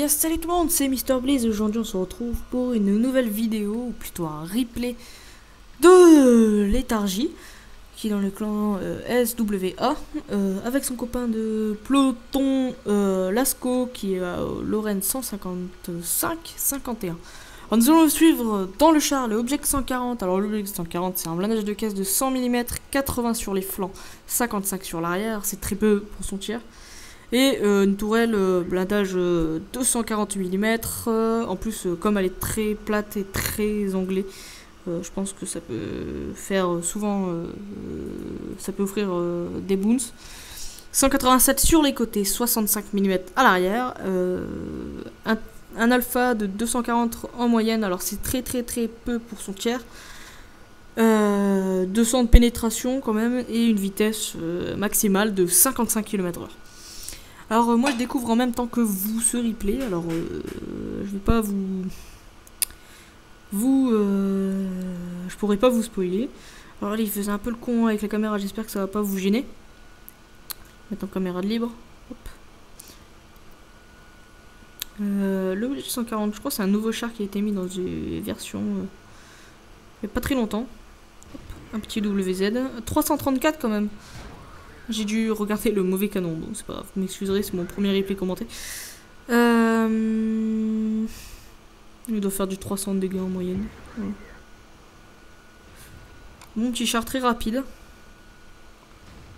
bien salut tout le monde, c'est Mister Blaze. Aujourd'hui on se retrouve pour une nouvelle vidéo, ou plutôt un replay de Léthargie, qui est dans le clan SWA, avec son copain de peloton Lasco, qui est à Lorraine 155-51. Alors nous allons le suivre dans le char, le Object 140. Alors l'Object 140 c'est un blindage de caisse de 100 mm, 80 sur les flancs, 55 sur l'arrière, c'est très peu pour son tir. Et une tourelle blindage 240 mm. En plus, comme elle est très plate et très anglais, je pense que ça peut faire souvent. Ça peut offrir des boons. 187 sur les côtés, 65 mm à l'arrière. Un alpha de 240 en moyenne, alors c'est très peu pour son tiers. 200 de pénétration quand même, et une vitesse maximale de 55 km/h. Alors moi je découvre en même temps que vous ce replay, alors je vais pas je pourrais pas vous spoiler. Alors là il faisait un peu le con avec la caméra, j'espère que ça va pas vous gêner. Mettre en caméra de libre. Hop. Le 140, je crois que c'est un nouveau char qui a été mis dans une version il y a pas très longtemps. Hop. Un petit WZ. 334 quand même. J'ai dû regarder le mauvais canon, donc c'est pas grave, vous m'excuserez, c'est mon premier replay commenté. Il doit faire du 300 de dégâts en moyenne. Ouais. Mon petit char très rapide.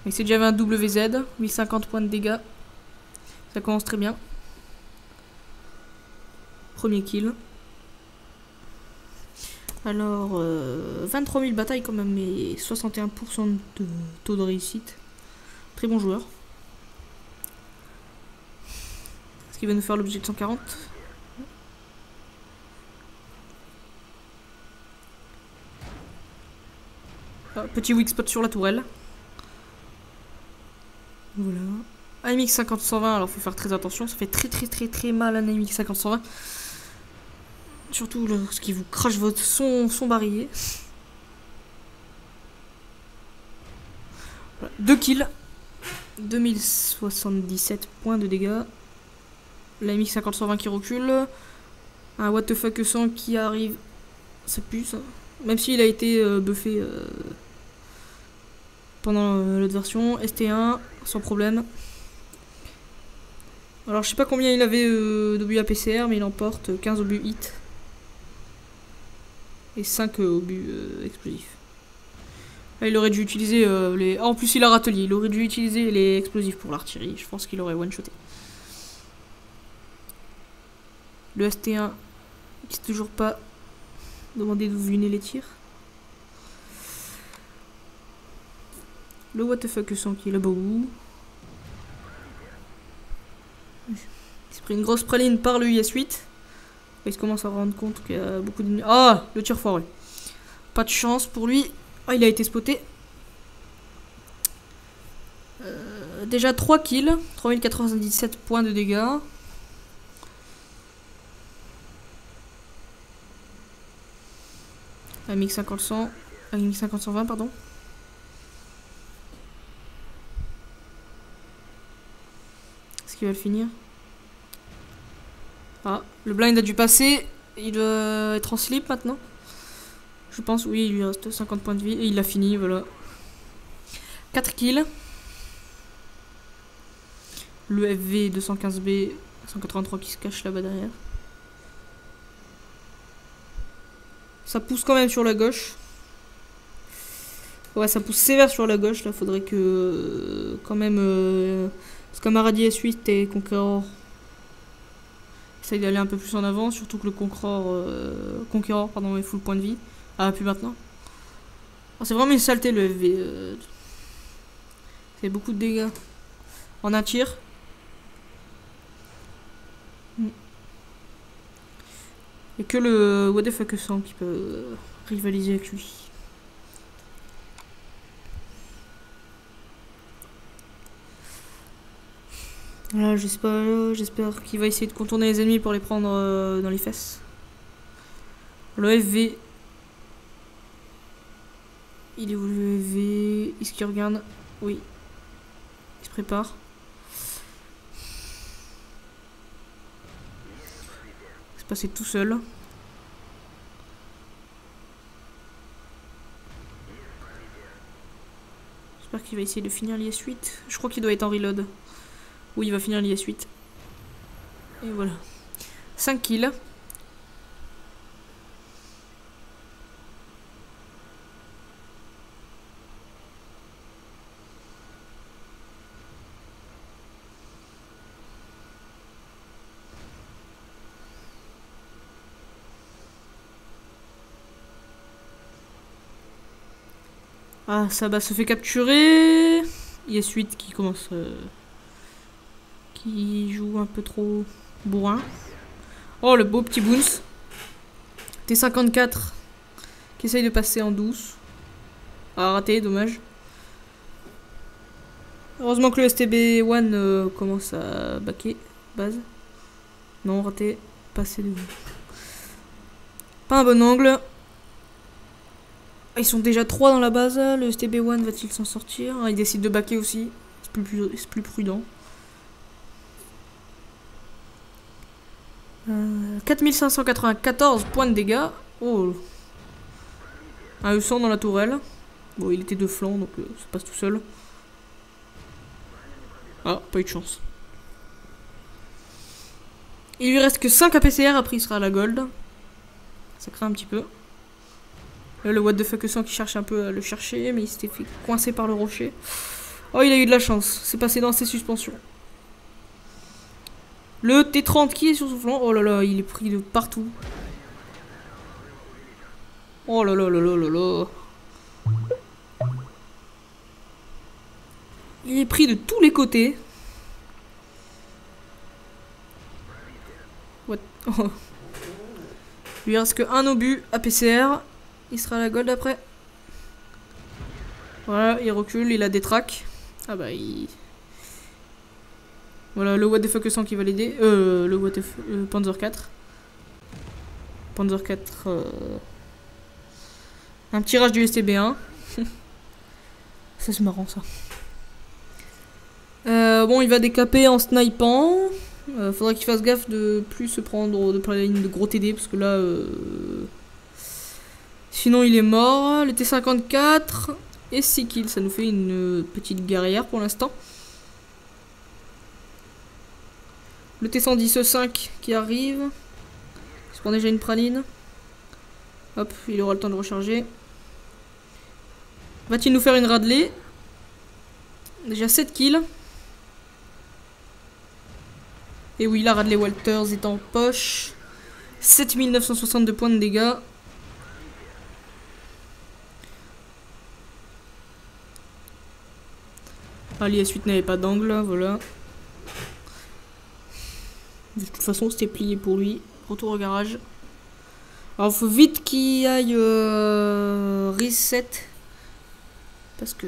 Et c'est déjà un WZ, 850 points de dégâts. Ça commence très bien. Premier kill. Alors, 23 000 batailles quand même, mais 61% de taux de réussite. Très bon joueur. Est-ce qu'il va nous faire l'objet de 140? Ah, petit weak spot sur la tourelle. Voilà. AMX 50-120, alors faut faire très attention. Ça fait très mal un AMX 50-120. Surtout lorsqu'il vous crache votre son barillet. Voilà. 2 kills. 2077 points de dégâts. La MX50-120 qui recule. Un what the fuck 100 qui arrive. Ça pue ça. Même s'il a été buffé pendant l'autre version. ST1 sans problème. Alors je sais pas combien il avait d'obus APCR, mais il emporte 15 obus hit. Et 5 obus explosifs. Ah, il aurait dû utiliser les... Ah, en plus il a râtelier, il aurait dû utiliser les explosifs pour l'artillerie. Je pense qu'il aurait one-shoté. Le ST1 qui sait toujours pas demander d'où venaient les tirs. Le what the fuck 100 qui est là-bas. Il s'est pris une grosse praline par le US-8. Il se commence à rendre compte qu'il y a beaucoup de... Ah, le tir foiré. Pas de chance pour lui. Ah, il a été spoté. Déjà 3 kills. 3097 points de dégâts. AMX 50-100. AMX 50-120, pardon. Est-ce qu'il va le finir? Ah, le blind a dû passer. Il doit être en slip maintenant. Je pense, oui, il lui reste 50 points de vie. Et il a fini, voilà. 4 kills. Le FV 215B 183 qui se cache là-bas derrière. Ça pousse quand même sur la gauche. Ouais, ça pousse sévère sur la gauche. Là, faudrait que... quand même... Scamaradi S8 et Conqueror essaye d'aller un peu plus en avant. Surtout que le Conqueror pardon, est full point de vie. Ah, plus maintenant. Oh, c'est vraiment une saleté le FV. C'est beaucoup de dégâts. En un tir. Et que le what the fuck 100 qui peut rivaliser avec lui. Là, j'espère qu'il va essayer de contourner les ennemis pour les prendre dans les fesses. Le FV. Il est où le FV? Est-ce qu'il regarde? Oui. Il se prépare. C'est passé tout seul. J'espère qu'il va essayer de finir l'IS-8. Je crois qu'il doit être en reload. Oui, il va finir l'IS-8. Et voilà. 5 kills. Ah, Sabah se fait capturer. IS-8 qui commence... qui joue un peu trop bourrin. Oh, le beau petit Boons. T54 qui essaye de passer en douce. Ah, raté, dommage. Heureusement que le STB-1 commence à baquer. Base. Non, raté. Passer de... Pas un bon angle. Ils sont déjà 3 dans la base. Le STB-1 va-t-il s'en sortir? Il décide de baquer aussi. C'est plus prudent. 4594 points de dégâts. Oh. Un E100 dans la tourelle. Bon, il était de flanc, donc ça passe tout seul. Ah, pas eu de chance. Il lui reste que 5 APCR, après il sera à la gold. Ça craint un petit peu. Là, le what the fuck 100 qui cherche un peu à le chercher, mais il s'était fait coincer par le rocher. Oh, il a eu de la chance. C'est passé dans ses suspensions. Le T30 qui est sur son flanc. Oh là là, il est pris de partout. Oh là là là là là là. Il est pris de tous les côtés. What? Oh. Il lui reste que un obus APCR. Il sera à la gold après. Voilà, il recule, il a des tracks. Ah bah il... Voilà, le what the fuck 100 qui va l'aider. Le what the fuck, Panzer 4. Panzer 4... Un petit rage du STB1. Ça c'est marrant ça. Bon, il va décaper en snipant. Faudra qu'il fasse gaffe de plus se prendre de la ligne de gros TD parce que là... Sinon il est mort. Le T54 et 6 kills. Ça nous fait une petite guerrière pour l'instant. Le T110 E5 qui arrive. Il se prend déjà une praline. Hop, il aura le temps de recharger. Va-t-il nous faire une Radley? Déjà 7 kills. Et oui, la Radley Walters est en poche. 7962 points de dégâts. Ah, l'IS-8 n'avait pas d'angle, voilà. De toute façon, c'était plié pour lui. Retour au garage. Alors, faut vite qu'il aille reset. Parce que...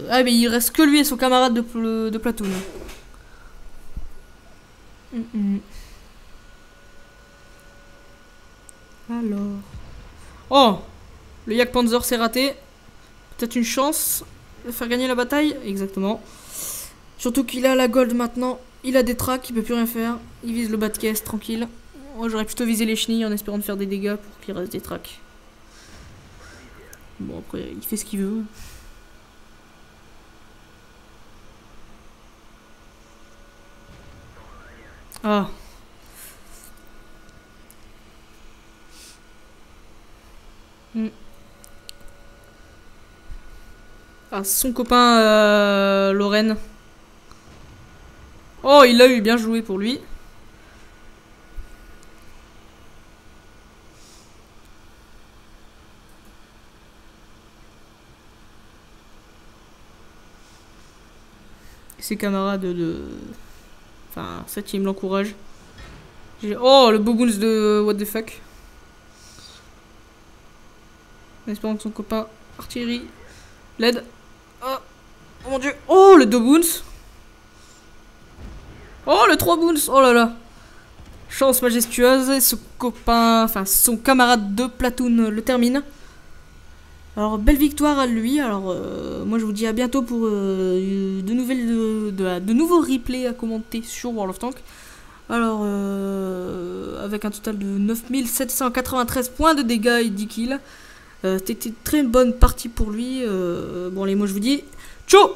Ah, mais il reste que lui et son camarade de platoon. Alors... Oh! Le Yak Panzer s'est raté. Peut-être une chance de faire gagner la bataille. Exactement. Surtout qu'il a la gold maintenant. Il a des tracks, il peut plus rien faire. Il vise le bas de caisse, tranquille. Moi j'aurais plutôt visé les chenilles en espérant de faire des dégâts pour qu'il reste des tracks. Bon après, il fait ce qu'il veut. Ah. Ah, son copain Lorraine. Oh, il l'a eu, bien joué pour lui. Ses camarades de... Enfin, ça team l'encourage. Oh, le beau boons de what the fuck. En espérant que son copain artillerie l'aide. Oh, oh mon dieu. Oh, le 2 boons. Oh, le 3 boons. Oh là là. Chance majestueuse. Et ce copain, enfin son camarade de platoon le termine. Alors, belle victoire à lui. Alors, moi je vous dis à bientôt pour de nouveaux replays à commenter sur World of Tanks. Alors, avec un total de 9793 points de dégâts et 10 kills. C'était une très bonne partie pour lui. Bon, allez, moi je vous dis, ciao!